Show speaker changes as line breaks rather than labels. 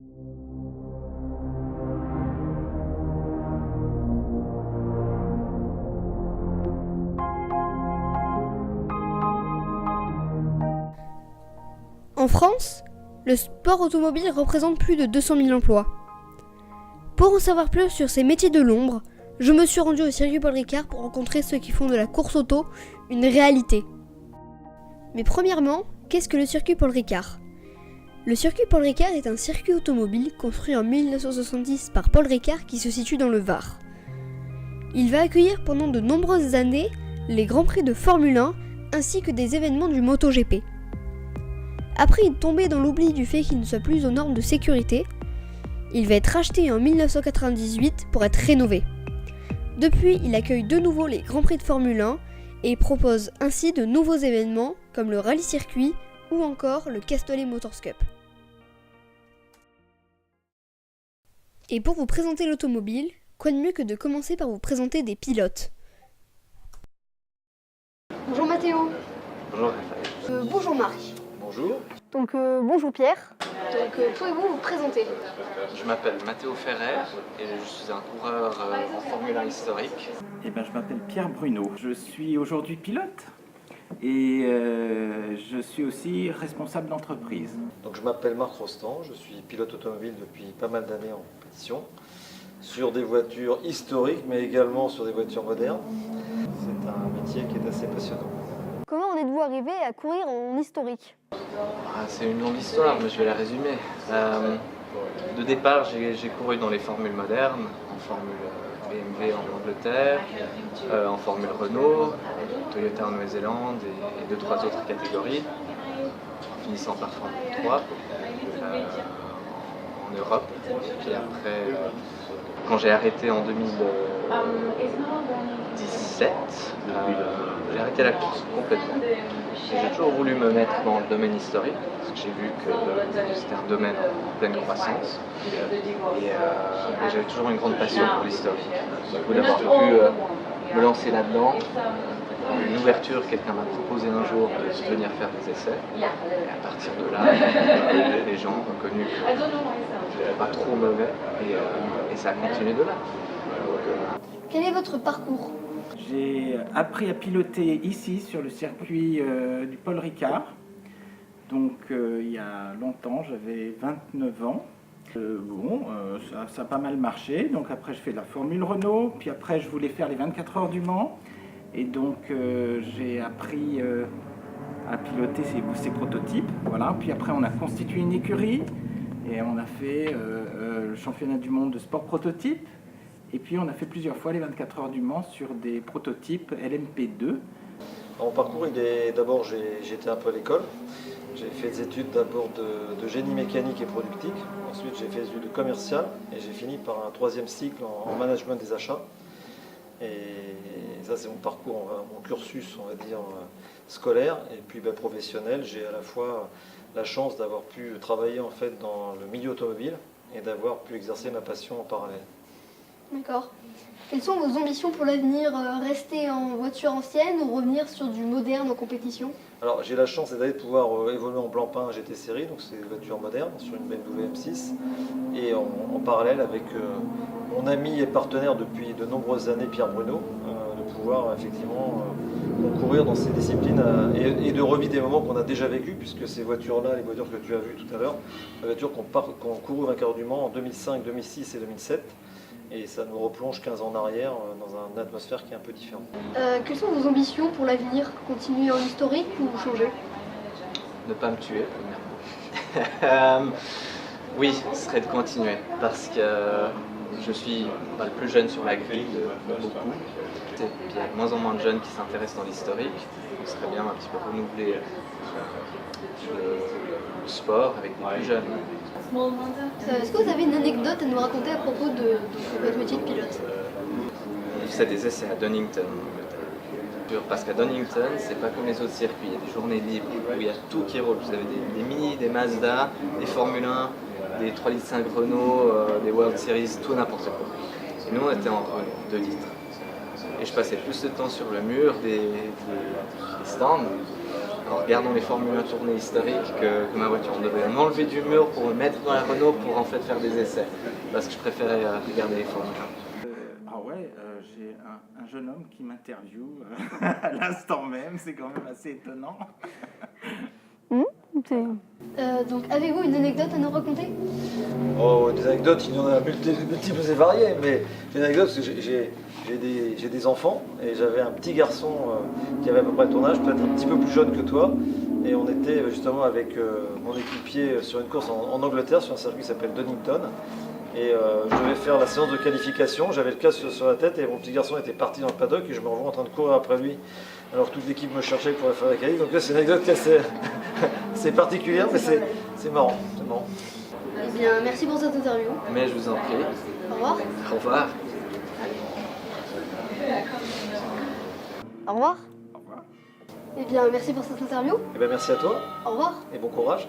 En France, le sport automobile représente plus de 200 000 emplois. Pour en savoir plus sur ces métiers de l'ombre, je me suis rendu au circuit Paul Ricard pour rencontrer ceux qui font de la course auto une réalité. Mais premièrement, qu'est-ce que le circuit Paul Ricard ? Le circuit Paul Ricard est un circuit automobile construit en 1970 par Paul Ricard qui se situe dans le Var. Il va accueillir pendant de nombreuses années les Grands Prix de Formule 1 ainsi que des événements du MotoGP. Après être tombé dans l'oubli du fait qu'il ne soit plus aux normes de sécurité, il va être racheté en 1998 pour être rénové. Depuis, il accueille de nouveau les Grands Prix de Formule 1 et propose ainsi de nouveaux événements comme le Rallye Circuit ou encore le Castellet Motors Cup. Et pour vous présenter l'automobile, quoi de mieux que de commencer par vous présenter des pilotes. Bonjour Mathéo.
Bonjour Raphaël.
Bonjour Marc.
Bonjour.
Donc bonjour Pierre. Donc pouvez-vous vous présenter ?
Je m'appelle Mathéo Ferrer et je suis un coureur en Formule 1 historique.
Je m'appelle Pierre Bruno. Je suis aujourd'hui pilote et je suis aussi responsable d'entreprise.
Donc je m'appelle Marc Rostand, je suis pilote automobile depuis pas mal d'années en compétition sur des voitures historiques mais également sur des voitures modernes. C'est un métier qui est assez passionnant.
Comment en êtes-vous arrivé à courir en historique ?
C'est une longue histoire, mais je vais la résumer. De départ, j'ai couru dans les formules modernes, en Formule BMW en Angleterre, en Formule Renault, Toyota en Nouvelle-Zélande et 2-3 autres catégories, en finissant par Formule 3 en Europe. Puis après, quand j'ai arrêté en 2017, j'ai arrêté la course complètement. J'ai toujours voulu me mettre dans le domaine historique, parce que j'ai vu que c'était un domaine en pleine croissance. Et j'avais toujours une grande passion pour l'historique. Du coup, d'avoir pu me lancer là-dedans, une ouverture, quelqu'un m'a proposé un jour de venir faire des essais. Et à partir de là, les gens ont reconnu que je n'étais pas trop mauvais, et ça a continué de là.
Quel est votre parcours ?
J'ai appris à piloter ici sur le circuit du Paul Ricard. Donc il y a longtemps, j'avais 29 ans. Ça a pas mal marché. Donc après je fais la Formule Renault, puis après je voulais faire les 24 heures du Mans. Et donc j'ai appris à piloter ces prototypes. Voilà. Puis après on a constitué une écurie et on a fait le championnat du monde de sport prototype. Et puis on a fait plusieurs fois les 24 heures du Mans sur des prototypes LMP2.
Mon parcours, d'abord j'étais un peu à l'école. J'ai fait des études d'abord de génie mécanique et productique. Ensuite j'ai fait des études de commercial et j'ai fini par un 3e cycle en management des achats. Et ça c'est mon parcours, mon cursus on va dire scolaire et puis professionnel. J'ai à la fois la chance d'avoir pu travailler en fait dans le milieu automobile et d'avoir pu exercer ma passion en parallèle.
D'accord. Quelles sont vos ambitions pour l'avenir ? Rester en voiture ancienne ou revenir sur du moderne en compétition ?
Alors j'ai la chance de pouvoir évoluer en Blancpain GT Série, donc c'est une voiture moderne sur une BMW M6, et en parallèle avec mon ami et partenaire depuis de nombreuses années, Pierre Bruno, de pouvoir effectivement concourir dans ces disciplines et de revivre des moments qu'on a déjà vécus, puisque ces voitures-là, les voitures que tu as vues tout à l'heure, les voitures qui ont couru 24 heures du Mans en 2005, 2006 et 2007. Et ça nous replonge 15 ans en arrière dans une atmosphère qui est un peu différente.
Quelles sont vos ambitions pour l'avenir ? Continuer en historique ou changer ?
Ne pas me tuer, premièrement. Oui, ce serait de continuer, parce que je suis le plus jeune sur la grille de beaucoup. Et puis il y a de moins en moins de jeunes qui s'intéressent dans l'historique. Ce serait bien un petit peu renouveler le sport avec les plus jeunes.
Est-ce que vous avez une anecdote à nous raconter à propos de votre métier de pilote ?
On faisait des essais à Donington, parce qu'à Donington, c'est pas comme les autres circuits, il y a des journées libres où il y a tout qui roule. Vous avez des Mini, des Mazda, des Formule 1, des 3,5 litres Renault, des World Series, tout n'importe quoi. Et nous on était en Renault 2 litres. Et je passais plus de temps sur le mur des stands en regardant les Formule 1 tournées historiques que ma voiture. On devait m'enlever du mur pour me mettre dans la Renault pour en fait faire des essais. Parce que je préférais regarder les Formule 1.
Ah ouais, j'ai un jeune homme qui m'interviewe à l'instant même, c'est quand même assez étonnant.
Donc, avez-vous une anecdote à nous raconter?
Oh, des anecdotes, il y en a multiples et variées, mais j'ai une anecdote parce que j'ai des enfants et j'avais un petit garçon qui avait à peu près ton âge, peut-être un petit peu plus jeune que toi, et on était justement avec mon équipier sur une course en Angleterre, sur un circuit qui s'appelle Donington, et je devais faire la séance de qualification, j'avais le casque sur la tête et mon petit garçon était parti dans le paddock et je me revois en train de courir après lui, alors toute l'équipe me cherchait pour faire la qualif, donc là c'est une anecdote qui est assez particulière, mais c'est marrant, c'est marrant.
Eh bien, merci pour cette interview.
Mais je vous en prie.
Au revoir.
Au revoir.
Au revoir.
Au revoir.
Eh bien, merci pour cette interview.
Et bien merci à toi
Au revoir.
et bon courage.